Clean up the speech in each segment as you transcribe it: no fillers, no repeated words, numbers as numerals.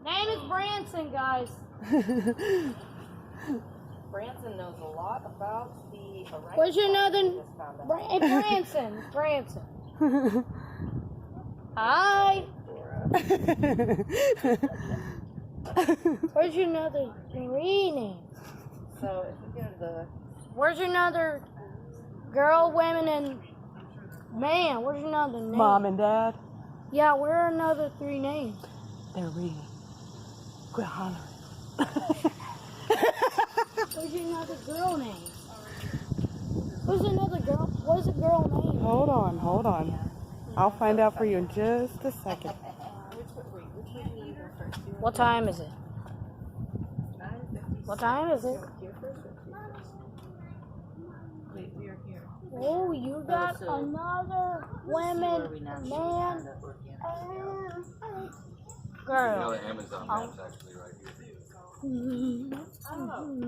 Name is Branson, guys. Branson knows a lot about the. Where's your northern? Hey, Branson. Branson. Hi. Where's your northern reading? So if we go to the. Where's your other girl, women, and man? Where's your other name? Mom and Dad. Yeah, where are another 3 names? They're reading. Quit hollering. Where's your other girl name? Where's another girl? What's a girl name? Hold on. I'll find out for you in just a second. What time is it? What time is it? Wait, we are here. Oh, you got another women, man, girl. The Amazon map's actually right here.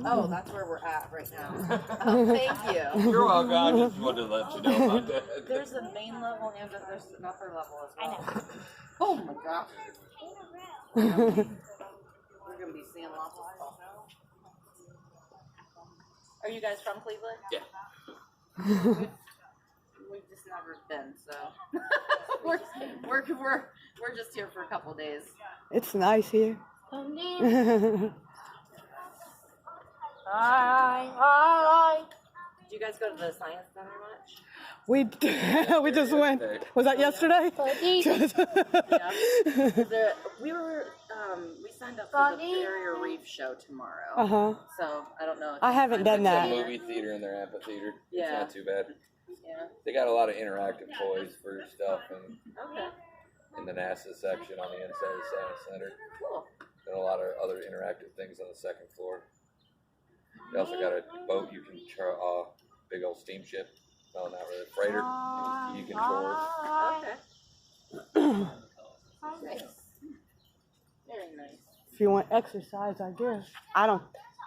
Oh, that's where we're at right now. Oh, thank you. You're welcome. I just wanted to let you know about that. There's a main level and there's an upper level as well. I know. Oh my gosh. We're gonna be seeing lots of stuff. Are you guys from Cleveland? Yeah. We've just never been, so we're just here for a couple days. It's nice here. Hi. Did you guys go to the science center much? We just went. Was that yesterday? Yeah. We signed up for the Barrier Reef show tomorrow. So I don't know. I haven't done It's that. a movie theater in their amphitheater. Yeah. It's not too bad. Yeah. They got a lot of interactive toys for stuff and Okay. in the NASA section on the inside of the Science Center. Cool. And a lot of other interactive things on the second floor. They also got a boat you can big old steamship. No, not really. Freighter. You can tour. Okay. Nice. Very nice. If you want exercise, I guess.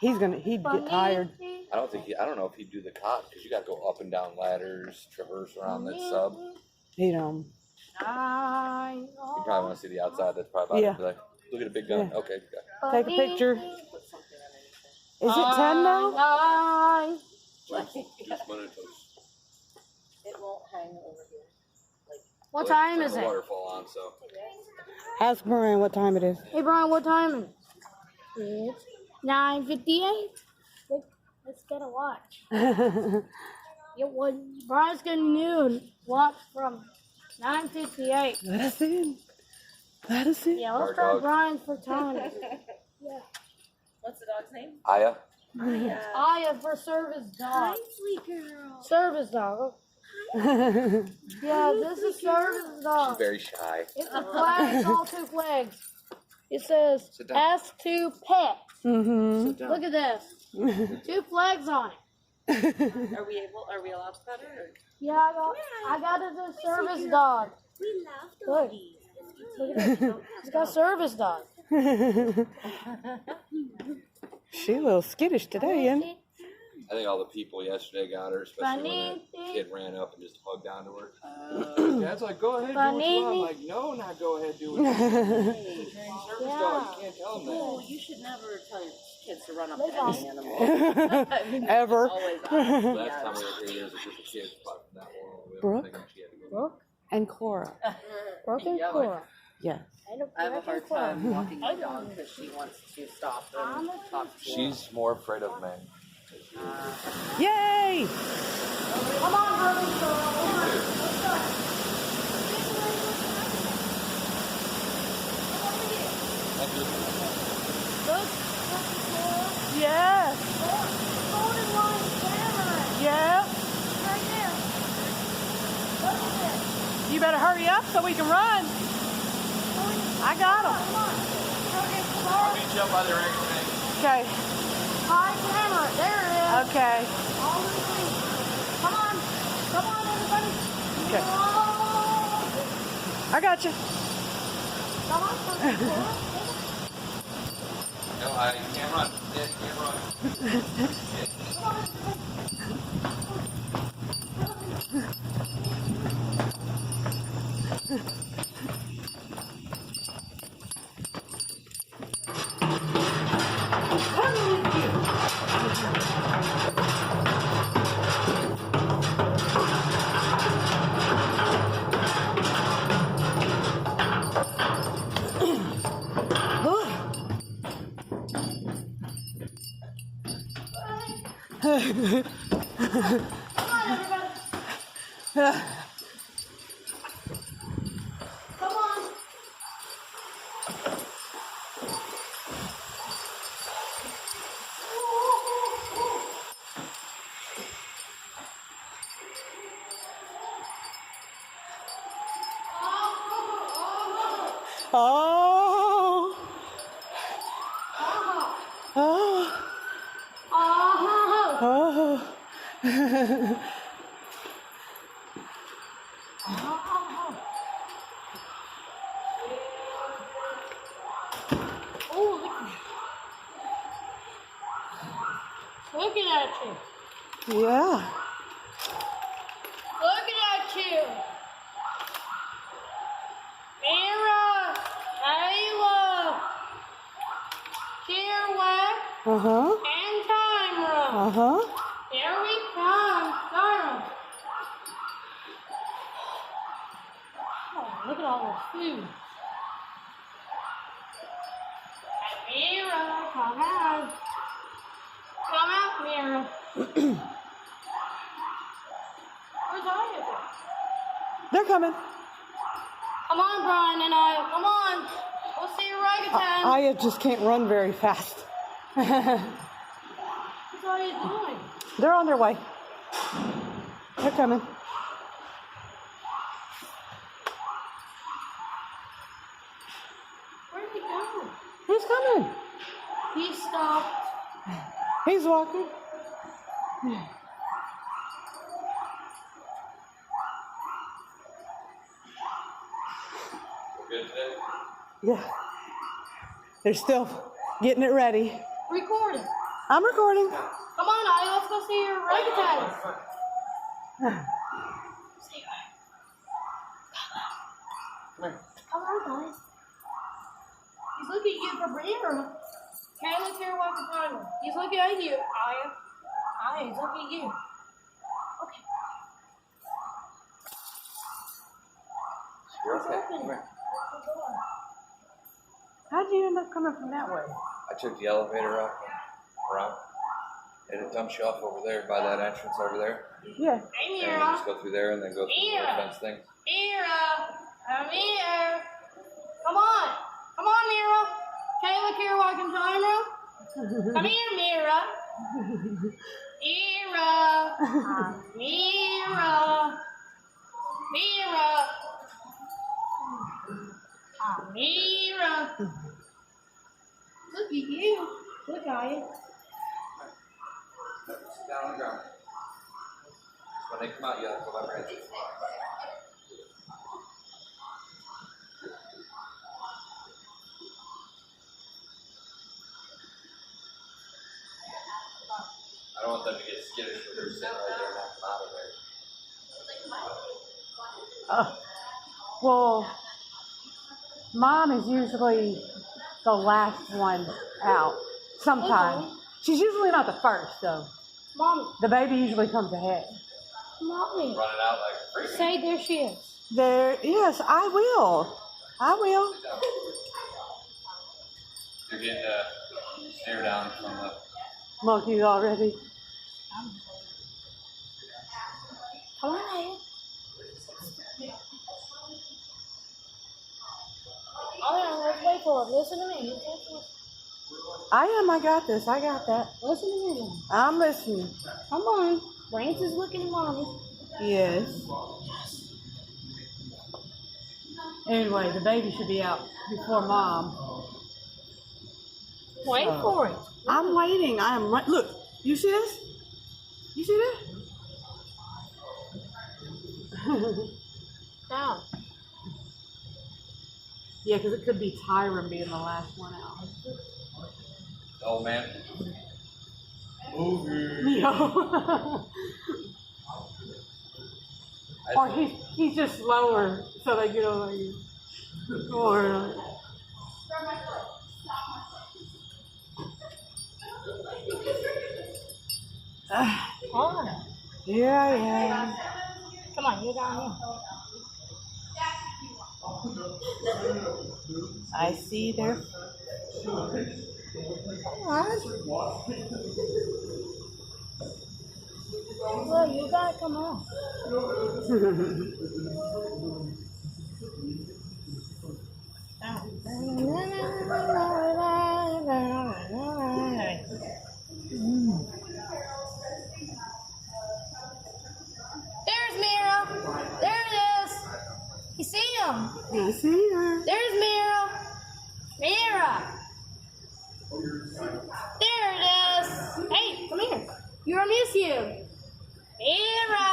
He'd get tired. I don't know if he'd do the cot because you got to go up and down ladders, traverse around that sub. You You probably want to see the outside. That's probably about it. Be like, look at a big gun. Yeah. Okay. take a picture. Is it 10 now? Just one of those. It won't hang over here. What time is The it? waterfall on, so. Ask Brian what time it is. Hey, Brian, what time is it? It's 9:58. Let's get a watch. Brian's getting noon. Watch from 9:58. Let us in. Yeah, let's try Brian for time. Yeah. What's the dog's name? Aya? Aya for service dog. Hi, sweet girl. Service dog. Yeah, this is service She's dog. very shy. It's a flag. It's all 2 flags. It says Sit down. S2 pet. Sit down. Look at this. 2 flags on it. Are we allowed to pet her? Or? Yeah, I got it as a service dog. We love Look. doggies. Look at this. It's got service dog. She a little skittish today, isn't it? I think all the people yesterday got her, especially when that kid ran up and just hugged onto her. Dad's like, go ahead, do what you want. I'm like, no, not go ahead, do what you want. Service dog, you can't tell them that. Oh, you should never tell your kids to run up to any animal. I mean, Ever. it's always us. Last Yeah. time we were here, there was a group of kids apart from that one. We were Brooke? thinking she had to go. Brooke? And Cora. Brooke and Yeah, Cora. Yes. I have a hard time walking my dog because she wants to stop and talk to me. She's more afraid of men. Yay! Come on, Brooke and Cora. Come on. Thank you. Look. Yes. Golden line camera. Yeah. Right there. Look at this. You better hurry up so we can run. I got him. Come on. I'll meet you up by the ring. Okay. High camera. There it is. Okay. All the way. Come on. Come on, everybody. Okay. Oh. I got you. Come on, Cora. No, I can't run. Yeah, you can't run. everybody. Come on. Oh. Oh. Oh. Oh. Look at you. Yeah. Look at you. Mira, Ayla, Kira, Uh-huh. and Tyra. Uh-huh. Here we come. Tyra. Oh, look at all this food. And Mira, come out. Come out, Mira. Where's Aya? They're coming. Come on, Brian and I. Come on. We'll see you orangutan. Aya just can't run very fast. What's Aya doing? They're on their way. They're coming. Where'd he go? He's coming. He stopped. He's walking. Good today? Yeah. They're still getting it ready. Recording. I'm recording. Come on, Aya. Let's go see your orangutans. See her. Come here. Come on, guys. He's looking at you for Brianna. Okay, look here, walk the timer. He's looking at you, Aya. Aya, he's looking at you. Okay. You're It's okay. open. Come here. Open the door. How'd you end up coming from that way? I took the elevator up and around. And it dumps you off over there by that entrance over there. Yeah. Hey, And you Mira. just go through there and then go through the Mira. fence thing. Mira. Come here. Come on. Come on, Mira. Kayla here walking timer. Come here, Mira. Mira. Mira. Mira. Mira. Look at you. Look at you. Sit down on the ground. When they come out, you have to go back right. I don't want them to get skittish when they're sitting right there and not come out of there. Well, Mom is usually the last one out. Sometimes. She's usually not the first, though. Mommy. The baby usually comes ahead. Mommy. Running out like a freak. Say there she is. There, yes, I will. I will. Sit down. You're getting a stare down from the. Monkeys already. Come on, Aya. Oh, let's wait for it. Listen to me. I got this. I got that. Listen to me. I'm listening. Come on. Rance is looking at Mommy. Yes. Anyway, the baby should be out before Mom. Wait for it. I'm waiting. I am right. Look, you see this? You see that? Down. Yeah, because it could be Tyron being the last one out. Old man. No. Or he's just slower, so they get over you. Or On. yeah. Come on, you're down I see their. here. Come on. Well, you gotta come on. There's Mira. There it is. You see him? I see her. There's Mira. Mira. There it is. Hey, come here. I miss you. Mira.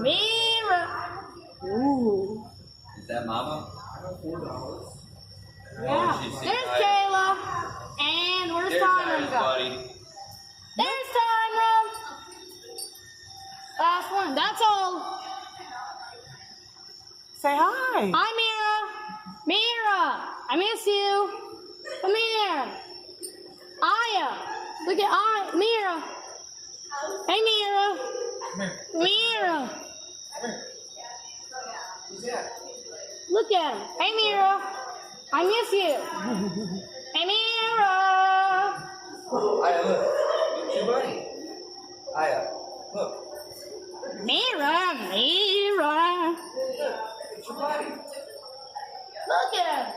Mira. Ooh. Is that Mama? Yeah. There's Kayla. And where's Tyron go? buddy. There's Tyron. Last one. That's all. Say hi. Hi, Mira. Mira. I miss you. Come here. Aya. Look at Mira. Hey, Mira. Mira. Look at him. Hey, Mira. I miss you. Hey, Mira. Aya, look. It's your buddy. Aya, look. Mira. Mira. It's your buddy. Look at him.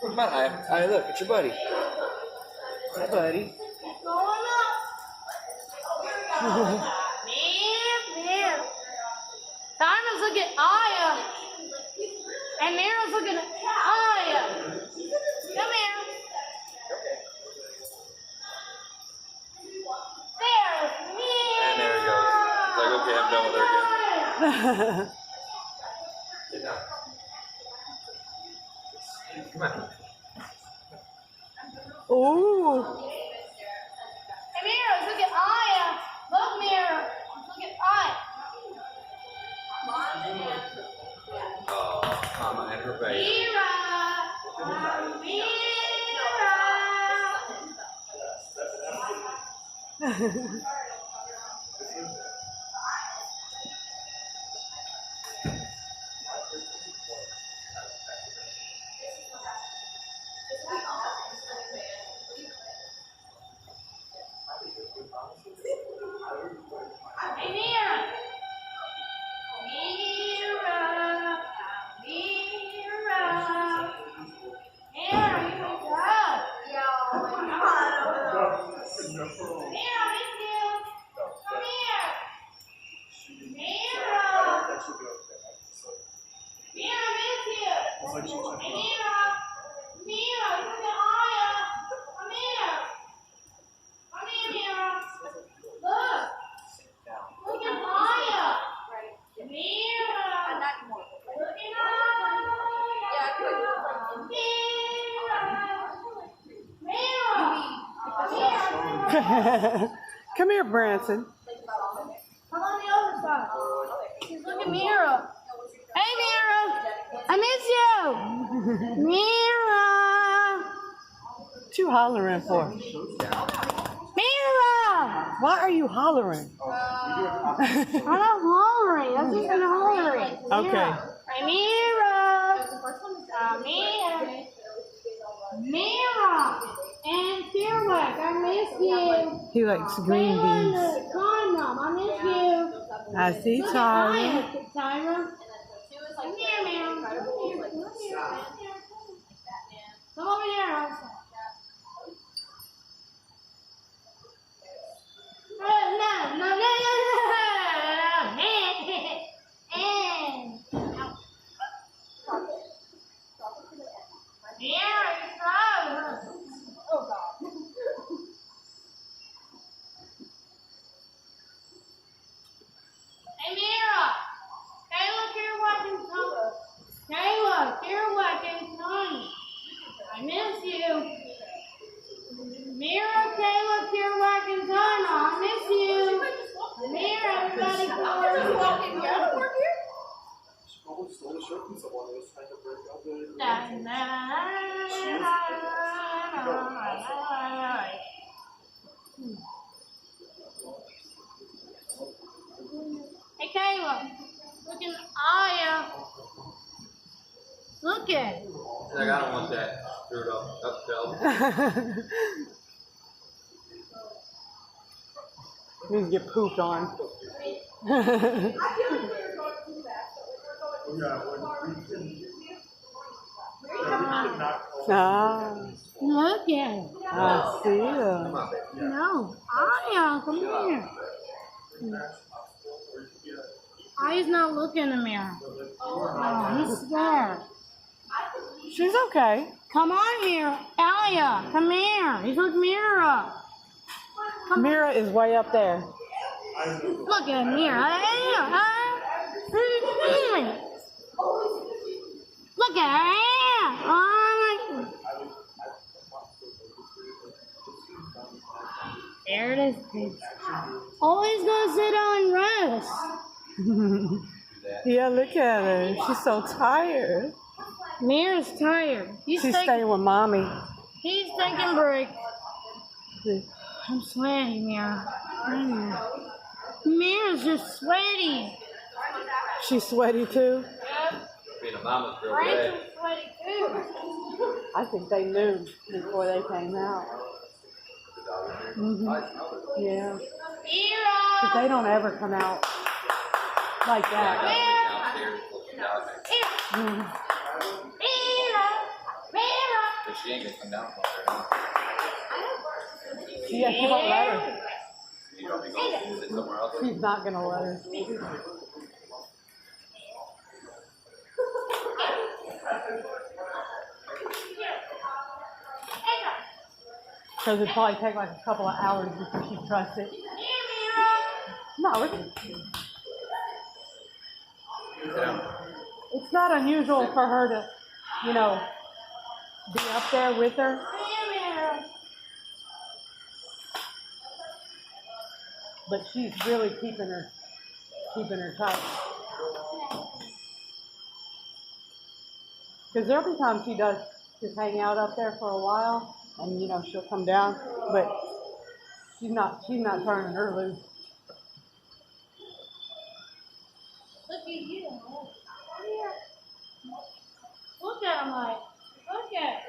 Come on, Aya. Aya, look. It's your buddy. Hi, buddy. Going up. Mira. Simon's looking at Aya. And Mira's looking at Aya. Come here. There's Mira. And there he goes. It's like, okay, I'm done with her again. Sit down. Come on. Ooh. Hey, Mira, look at Aya. Look, Mira. Look at Aya. Oh, Mama and her baby. Mira. Mira. Hey, Mira. Mira. Mira. Mira, you wake up. Mira, miss you. Come here. Mira. Mira, miss you. Hey, Mira. Mira, look at Aya. Come here. Come here, Mira. Look. Look at Aya. Mira. Look at Aya. Mira. Come here, Branson. Come on the other side. Look at Mira. Hey, Mira. I miss you. Mira. What you hollering for? Mira. Why are you hollering? I'm not hollering. That's just been hollering. Okay. Hey, Mira. Mira. Mira. And Fearwax, I miss you. He likes green beans. Come on, I miss you. I see Look at Tyra. Aya, Tyra. Come here, man. Come here. Come over here. Hey, Mira. Kayla, Kerouac, and Tony. Kayla, Kerouac, and Tony. I miss you. Mira, Kayla, Kerouac, and Tony. I miss you. Mira, everybody, Hey, Kayla. Look at Aya. Look at it. Like, I don't want that screwed up, upsell. Needs to get pooped on. Ah, Look at it. I see ya. No. Aya, come here. Aya's not looking in the mirror. Oh, he's scared. She's okay. Come on here. Aya, come here. He's with Mira. Mira is way up there. Look at Mira. Look at her. Oh, there it is. Always gonna sit down and rest. Yeah, look at her. She's so tired. Mira's tired. She's staying with mommy. He's taking break. I'm sweaty, Mira. Mira's just sweaty. She's sweaty too. Being a mama's girl, Rachel's sweaty too. I think they knew before they came out. Yeah. Mira! But they don't ever come out like that. downstairs before she got there. Mira! Mira! But she ain't gonna come down from there. Yeah, she won't let her. You don't be going to sit somewhere else. She's not gonna let her. Because it'd probably take like a couple of hours before she trusts it. No, it's not unusual for her to, you know, be up there with her. But she's really keeping her tight. Because there'll be times she does just hang out up there for a while, and you know she'll come down, but she's not turning her loose. Look at you. Look at him, Mike. Look at.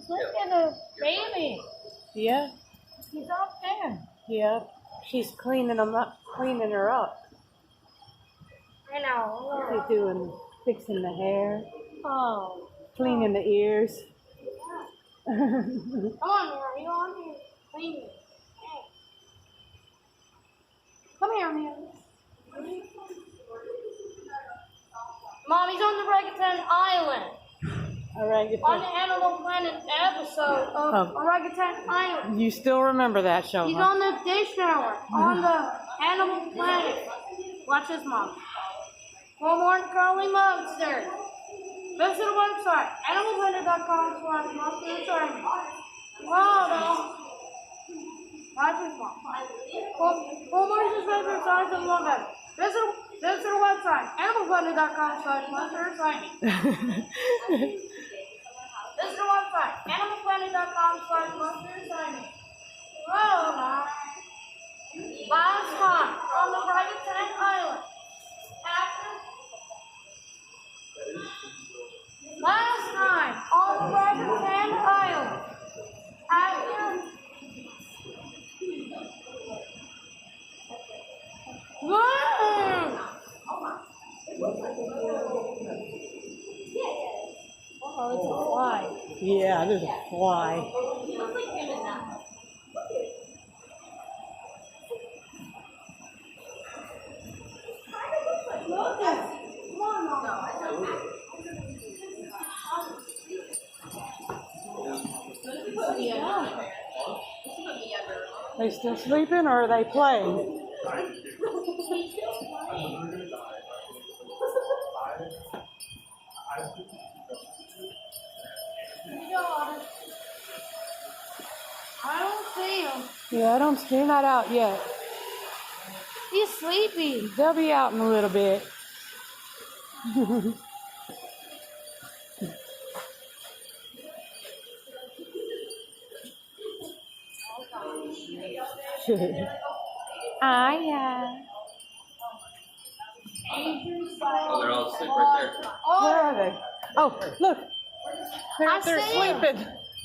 Look at the baby. Yeah, He's up there. yeah. She's cleaning her up. I know. She's fixing the hair, Oh. cleaning the ears. Come on, Mira. You on here? Clean it. Hey. Come here, Mira. Mommy's on the Orangutan Island. On the Animal Planet episode of Orangutan Island. You still remember that show, He's huh? on the Dish Network, on the Animal Planet. Watch this, Mom. For more curly monsters, visit the website, animalplanet.com/monsters. Wow, no. Watch this, Mom. For more subscribers, signs of love it. Visit the website, animalplanet.com/monsters. Visit the website, animalplanet.com/monsters. Whoa, Mom. Last time on the Orangutan Island. Last time on the Orangutan Island. Whoa! Oh, it's a fly. Yeah, there's a fly. They still sleeping or are they playing? I don't see him. Yeah, they're not out yet. He's sleepy. They'll be out in a little bit. Yeah. Oh, they're all asleep right there. Where are they? Oh, look. They're see 'em. sleeping.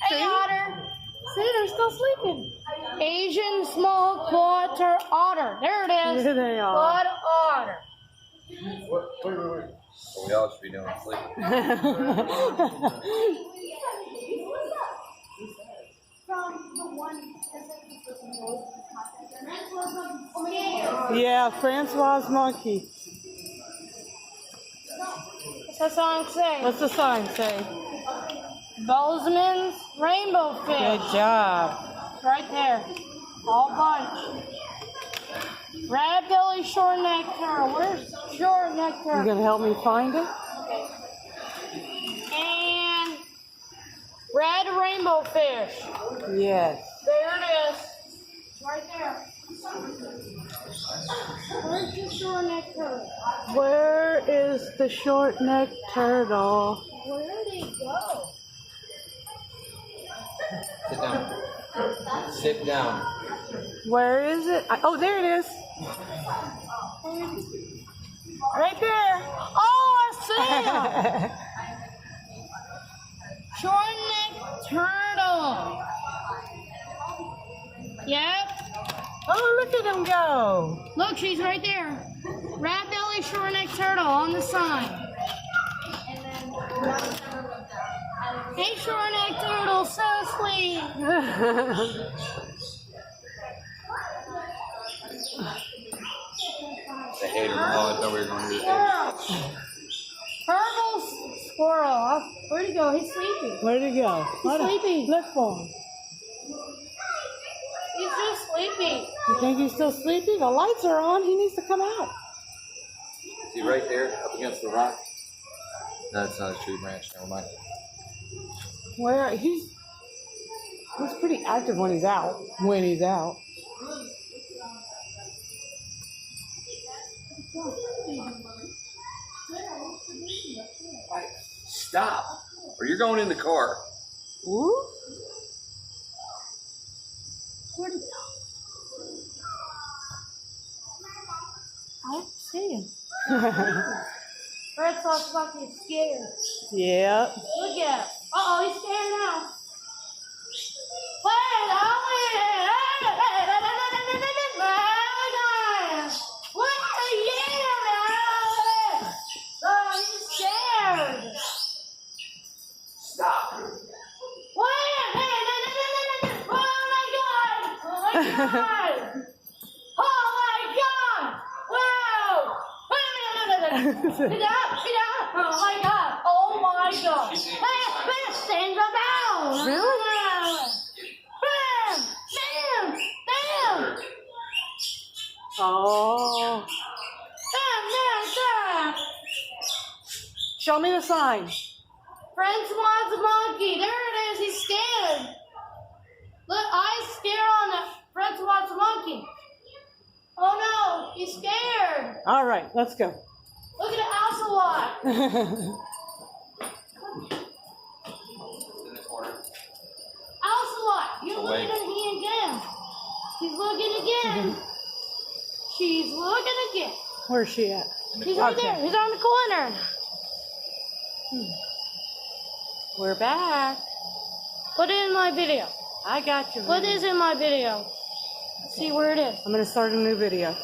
Hey, Otter. See, they're still sleeping. Asian small quarter otter. There it is. There they are. Blood otter. Well, we all should be doing sleeping. Yeah, Francois monkey. What's that song say? What's the sign say? Bozeman's rainbow fish. Good job. Right there. All bunch. Red belly short neck turtle. Where's short neck You turtle? gonna help me find it? And red rainbow fish. Yes. There it is. It's right there. Where's the short neck turtle? Where is the short necked turtle? Where did he go? Sit down. Sit down. Where is it? Oh, there it is. Right there. Oh, I see him. Short neck turtle. Yep. Oh, look at him go. Look, she's right there. Rat belly short neck turtle on the sign. Hey, short neck turtle, so sweet. I hate her. Oh, I thought we were going to do that. Purple squirrel. Where'd he go? He's sleeping. Where'd he go? He's sleeping. Look for him. He's just sleeping. You think he's still sleeping? The lights are on. He needs to come out. Is he right there up against the rock? No, it's not a tree branch. Never mind. Where he's pretty active when he's out. When he's out. Stop, or you're going in the car. Ooh. Where'd he go? I don't see him. Red's all fucking scared. Yeah. Look at him. Uh-oh, he's scared now. Wait, oh, wait. What are you doing? Oh, he's scared. Stop. Wait, oh my God. Oh my God. Oh my God. Wow. Get out. Oh my God. Oh my God. This thing's about. Really? Bam. Oh. Bam. Show me the sign. Friends wants a monkey. There it is. He's scared. Look, eyes scared on the Friends wants a monkey. Oh no, he's scared. All right, let's go. Look at the ocelot. In the corner. Ocelot, you're Awake. looking at me again. She's looking again. She's looking again. Where's she at? He's right Okay. there. He's on the corner. We're back. Put it in my video. I got you. Put this in my video. Let's see where it is. I'm gonna start a new video.